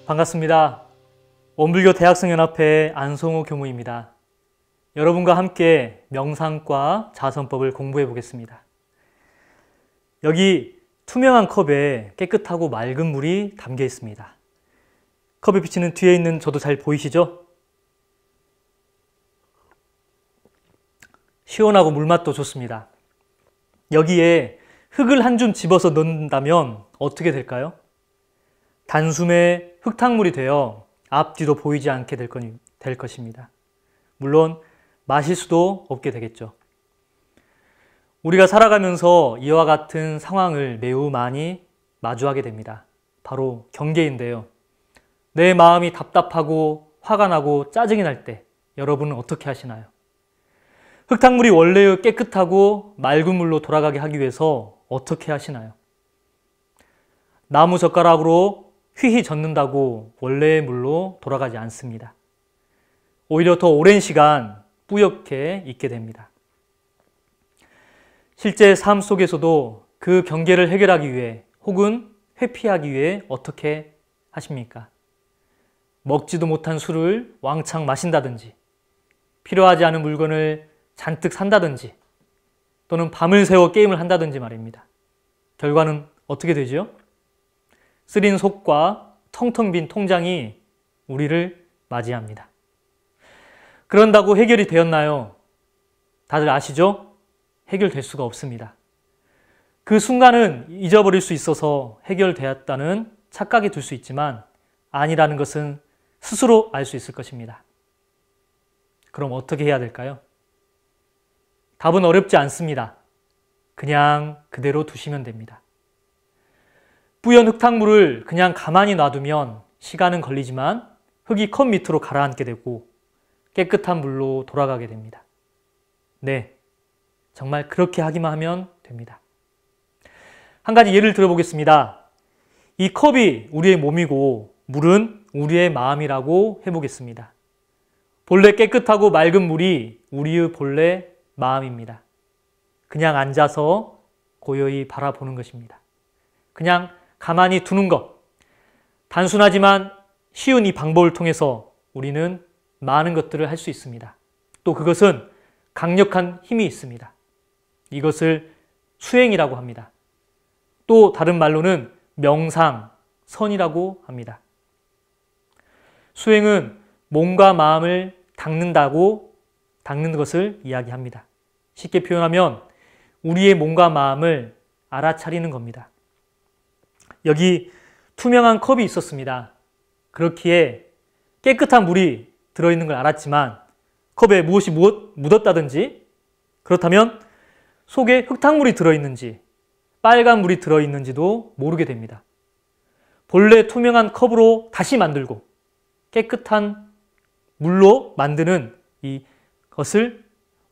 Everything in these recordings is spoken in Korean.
반갑습니다. 원불교 대학생연합회 안성호 교무입니다. 여러분과 함께 명상과 자선법을 공부해 보겠습니다. 여기 투명한 컵에 깨끗하고 맑은 물이 담겨 있습니다. 컵에 비치는 뒤에 있는 저도 잘 보이시죠? 시원하고 물맛도 좋습니다. 여기에 흙을 한 줌 집어서 넣는다면 어떻게 될까요? 단숨에 흙탕물이 되어 앞뒤도 보이지 않게 될 것입니다. 물론 마실 수도 없게 되겠죠. 우리가 살아가면서 이와 같은 상황을 매우 많이 마주하게 됩니다. 바로 경계인데요. 내 마음이 답답하고 화가 나고 짜증이 날 때 여러분은 어떻게 하시나요? 흙탕물이 원래의 깨끗하고 맑은 물로 돌아가게 하기 위해서 어떻게 하시나요? 나무 젓가락으로 휘휘 젓는다고 원래의 물로 돌아가지 않습니다. 오히려 더 오랜 시간 뿌옇게 있게 됩니다. 실제 삶 속에서도 그 경계를 해결하기 위해 혹은 회피하기 위해 어떻게 하십니까? 먹지도 못한 술을 왕창 마신다든지, 필요하지 않은 물건을 잔뜩 산다든지, 또는 밤을 새워 게임을 한다든지 말입니다. 결과는 어떻게 되죠? 쓰린 속과 텅텅 빈 통장이 우리를 맞이합니다. 그런다고 해결이 되었나요? 다들 아시죠? 해결될 수가 없습니다. 그 순간은 잊어버릴 수 있어서 해결되었다는 착각이 들 수 있지만 아니라는 것은 스스로 알 수 있을 것입니다. 그럼 어떻게 해야 될까요? 답은 어렵지 않습니다. 그냥 그대로 두시면 됩니다. 뿌연 흙탕물을 그냥 가만히 놔두면 시간은 걸리지만 흙이 컵 밑으로 가라앉게 되고 깨끗한 물로 돌아가게 됩니다. 네, 정말 그렇게 하기만 하면 됩니다. 한 가지 예를 들어보겠습니다. 이 컵이 우리의 몸이고 물은 우리의 마음이라고 해보겠습니다. 본래 깨끗하고 맑은 물이 우리의 본래 마음입니다. 그냥 앉아서 고요히 바라보는 것입니다. 그냥 가만히 두는 것. 단순하지만 쉬운 이 방법을 통해서 우리는 많은 것들을 할 수 있습니다. 또 그것은 강력한 힘이 있습니다. 이것을 수행이라고 합니다. 또 다른 말로는 명상, 선이라고 합니다. 수행은 몸과 마음을 닦는 것을 이야기합니다. 쉽게 표현하면 우리의 몸과 마음을 알아차리는 겁니다. 여기 투명한 컵이 있었습니다. 그렇기에 깨끗한 물이 들어있는 걸 알았지만 컵에 무엇이 묻었다든지, 그렇다면 속에 흙탕물이 들어있는지 빨간 물이 들어있는지도 모르게 됩니다. 본래 투명한 컵으로 다시 만들고 깨끗한 물로 만드는 이것을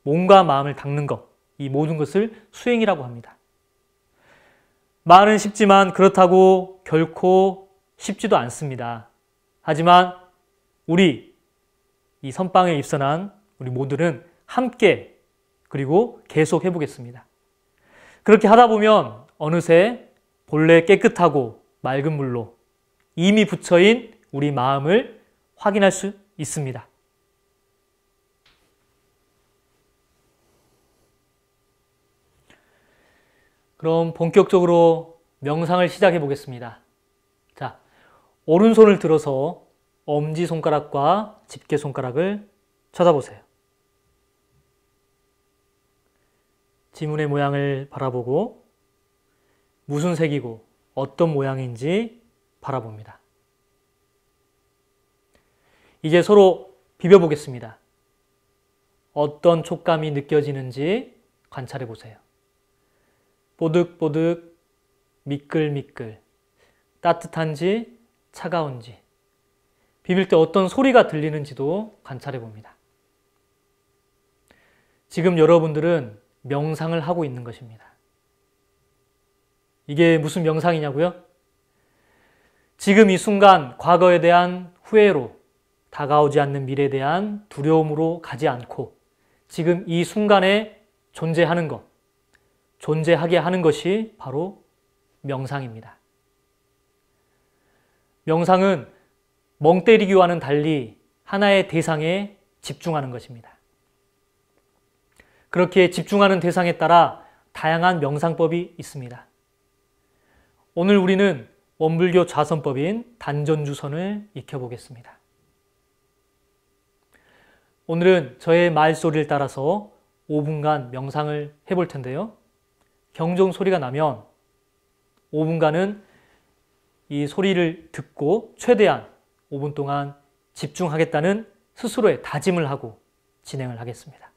몸과 마음을 닦는 것, 이 모든 것을 수행이라고 합니다. 말은 쉽지만 그렇다고 결코 쉽지도 않습니다. 하지만 우리 이 선방에 입선한 우리 모두는 함께 그리고 계속 해보겠습니다. 그렇게 하다 보면 어느새 본래 깨끗하고 맑은 물로 이미 부처인 우리 마음을 확인할 수 있습니다. 그럼 본격적으로 명상을 시작해 보겠습니다. 자, 오른손을 들어서 엄지손가락과 집게손가락을 쳐다보세요. 지문의 모양을 바라보고 무슨 색이고 어떤 모양인지 바라봅니다. 이제 서로 비벼보겠습니다. 어떤 촉감이 느껴지는지 관찰해 보세요. 뽀득뽀득, 미끌미끌, 따뜻한지 차가운지, 비빌 때 어떤 소리가 들리는지도 관찰해 봅니다. 지금 여러분들은 명상을 하고 있는 것입니다. 이게 무슨 명상이냐고요? 지금 이 순간 과거에 대한 후회로, 다가오지 않는 미래에 대한 두려움으로 가지 않고 지금 이 순간에 존재하는 것, 존재하게 하는 것이 바로 명상입니다. 명상은 멍 때리기와는 달리 하나의 대상에 집중하는 것입니다. 그렇게 집중하는 대상에 따라 다양한 명상법이 있습니다. 오늘 우리는 원불교 좌선법인 단전주선을 익혀보겠습니다. 오늘은 저의 말소리를 따라서 5분간 명상을 해볼 텐데요. 경종 소리가 나면 5분간은 이 소리를 듣고 최대한 5분 동안 집중하겠다는 스스로의 다짐을 하고 진행을 하겠습니다.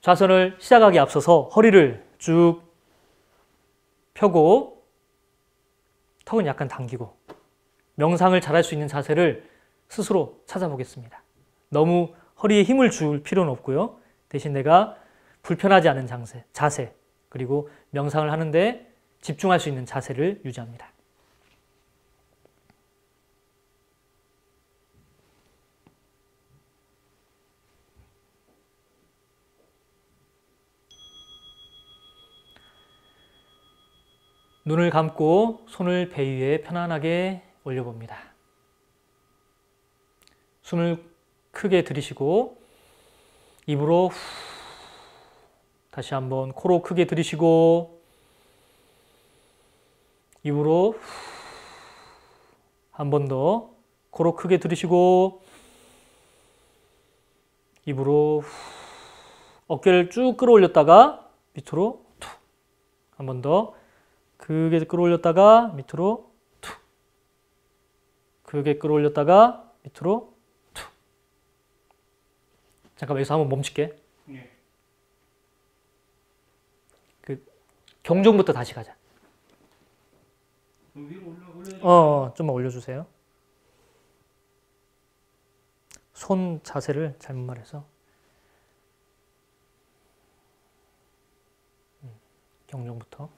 좌선을 시작하기에 앞서서 허리를 쭉 펴고 턱은 약간 당기고 명상을 잘할 수 있는 자세를 스스로 찾아보겠습니다. 너무 허리에 힘을 줄 필요는 없고요. 대신 내가 불편하지 않은 자세 그리고 명상을 하는데 집중할 수 있는 자세를 유지합니다. 눈을 감고 손을 배 위에 편안하게 올려봅니다. 숨을 크게 들이쉬고 입으로 후, 다시 한번 코로 크게 들이쉬고 입으로 한 번 더 코로 크게 들이쉬고 입으로 어깨를 쭉 끌어올렸다가 밑으로 툭 한 번 더 크게 끌어올렸다가 밑으로 툭 크게 끌어올렸다가 밑으로 툭 잠깐만 여기서 한번 멈출게. 네. 경종부터 다시 가자. 좀만 올려주세요. 손 자세를 잘못 말해서 경종부터.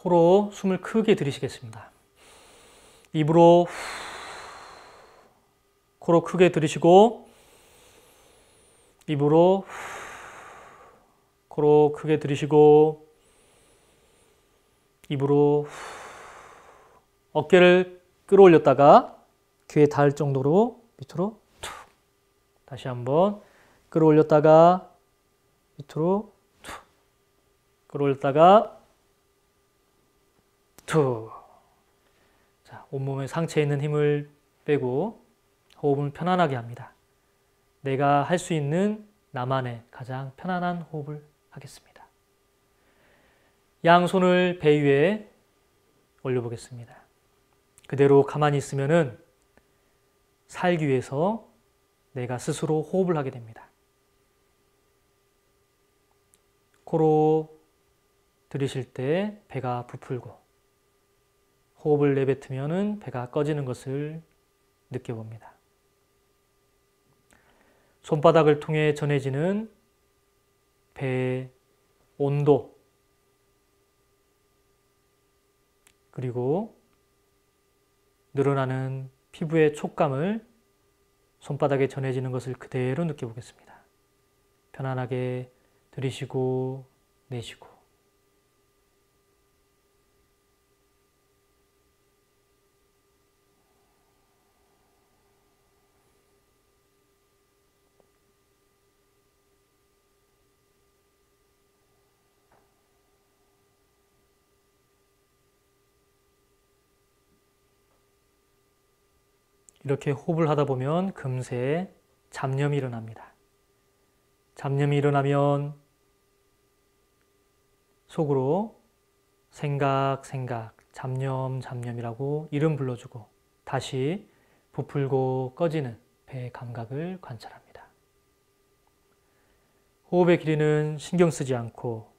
코로 숨을 크게 들이쉬겠습니다. 입으로 코로 크게 들이쉬고 입으로 코로 크게 들이쉬고 입으로 어깨를 끌어올렸다가 귀에 닿을 정도로 밑으로 툭 다시 한번 끌어올렸다가 밑으로 툭 끌어올렸다가 툭. 자, 온몸의 상체에 있는 힘을 빼고 호흡을 편안하게 합니다. 내가 할 수 있는 나만의 가장 편안한 호흡을 하겠습니다. 양손을 배 위에 올려보겠습니다. 그대로 가만히 있으면은 살기 위해서 내가 스스로 호흡을 하게 됩니다. 코로 들이쉴 때 배가 부풀고 호흡을 내뱉으면 배가 꺼지는 것을 느껴봅니다. 손바닥을 통해 전해지는 배의 온도 그리고 늘어나는 피부의 촉감을 손바닥에 전해지는 것을 그대로 느껴보겠습니다. 편안하게 들이쉬고 내쉬고 이렇게 호흡을 하다 보면 금세 잡념이 일어납니다. 잡념이 일어나면 속으로 생각, 잡념이라고 이름 불러주고 다시 부풀고 꺼지는 배의 감각을 관찰합니다. 호흡의 길이는 신경 쓰지 않고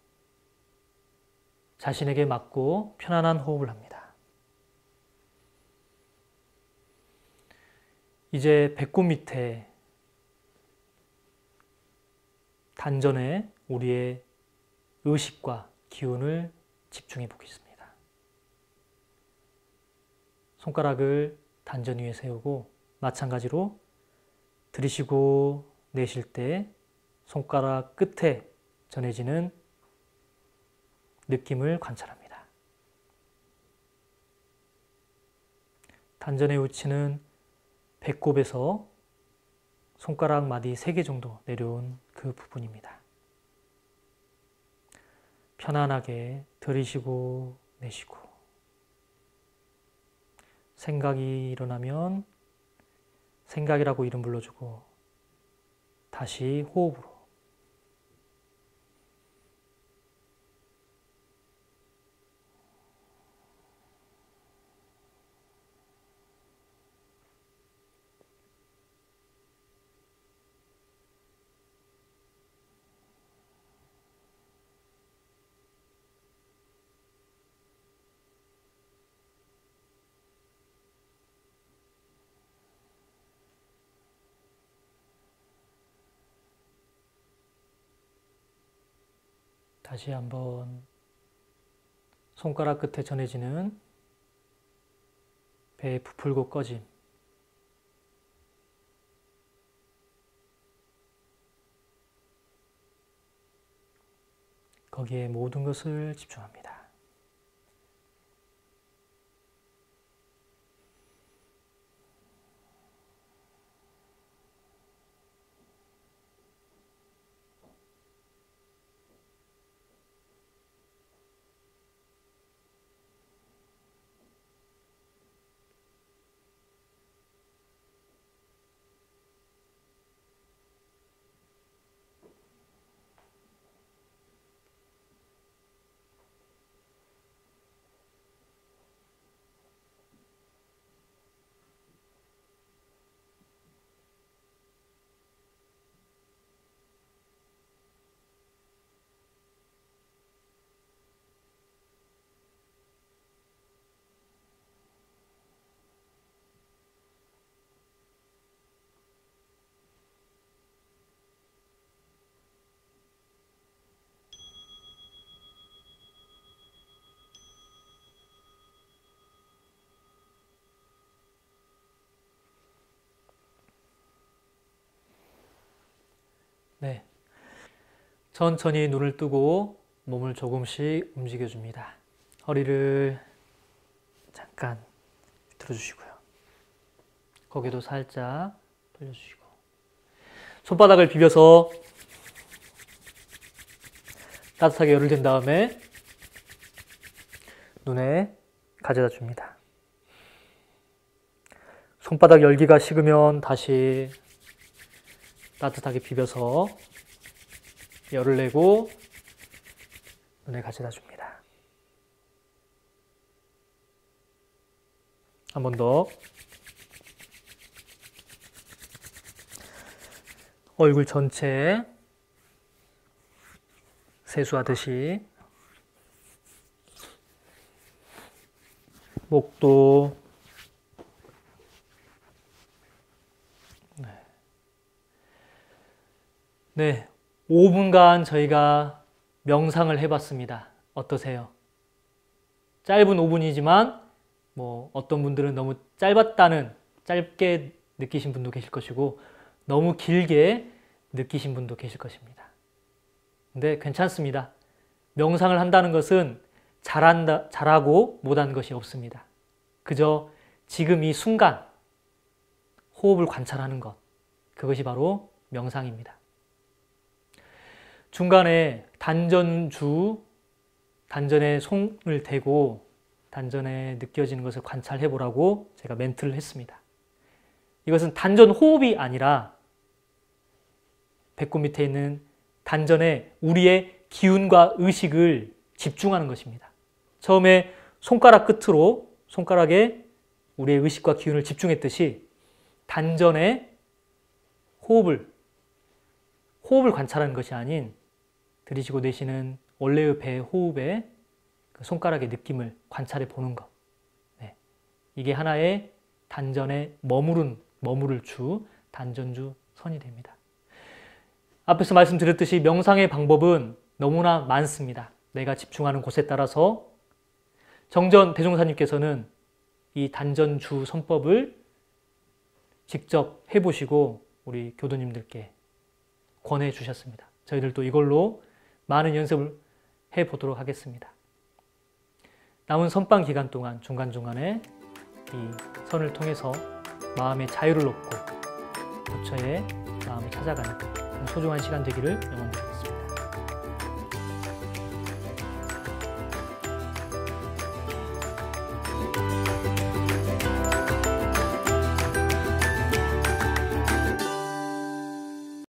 자신에게 맞고 편안한 호흡을 합니다. 이제 배꼽 밑에 단전에 우리의 의식과 기운을 집중해 보겠습니다. 손가락을 단전 위에 세우고 마찬가지로 들이쉬고 내쉴 때 손가락 끝에 전해지는 느낌을 관찰합니다. 단전의 위치는 배꼽에서 손가락 마디 3개 정도 내려온 그 부분입니다. 편안하게 들이쉬고 내쉬고, 생각이 일어나면 생각이라고 이름 불러주고 다시 호흡으로. 다시 한번 손가락 끝에 전해지는 배의 부풀고 꺼짐, 거기에 모든 것을 집중합니다. 네. 천천히 눈을 뜨고 몸을 조금씩 움직여줍니다. 허리를 잠깐 들어주시고요. 고개도 살짝 돌려주시고, 손바닥을 비벼서 따뜻하게 열을 댄 다음에 눈에 가져다 줍니다. 손바닥 열기가 식으면 다시 따뜻하게 비벼서 열을 내고 눈에 가져다 줍니다. 한 번 더. 얼굴 전체 세수하듯이, 목도, 네, 5분간 저희가 명상을 해봤습니다. 어떠세요? 짧은 5분이지만 어떤 분들은 너무 짧게 느끼신 분도 계실 것이고 너무 길게 느끼신 분도 계실 것입니다. 근데 괜찮습니다. 명상을 한다는 것은 잘하고 못한 것이 없습니다. 그저 지금 이 순간 호흡을 관찰하는 것, 그것이 바로 명상입니다. 중간에 단전에 손을 대고 단전에 느껴지는 것을 관찰해 보라고 제가 멘트를 했습니다. 이것은 단전 호흡이 아니라 배꼽 밑에 있는 단전에 우리의 기운과 의식을 집중하는 것입니다. 처음에 손가락 끝으로 손가락에 우리의 의식과 기운을 집중했듯이 단전에 호흡을 관찰하는 것이 아닌 들이쉬고 내쉬는 원래의 배의 호흡에 그 손가락의 느낌을 관찰해 보는 것. 네. 이게 하나의 단전에 머무를 주, 단전주 선이 됩니다. 앞에서 말씀드렸듯이 명상의 방법은 너무나 많습니다. 내가 집중하는 곳에 따라서 정전 대종사님께서는 이 단전주 선법을 직접 해보시고 우리 교도님들께 권해 주셨습니다. 저희들도 이걸로 많은 연습을 해보도록 하겠습니다. 남은 선방 기간 동안 중간중간에 이 선을 통해서 마음의 자유를 얻고 부처의 마음을 찾아가는 소중한 시간 되기를 영원히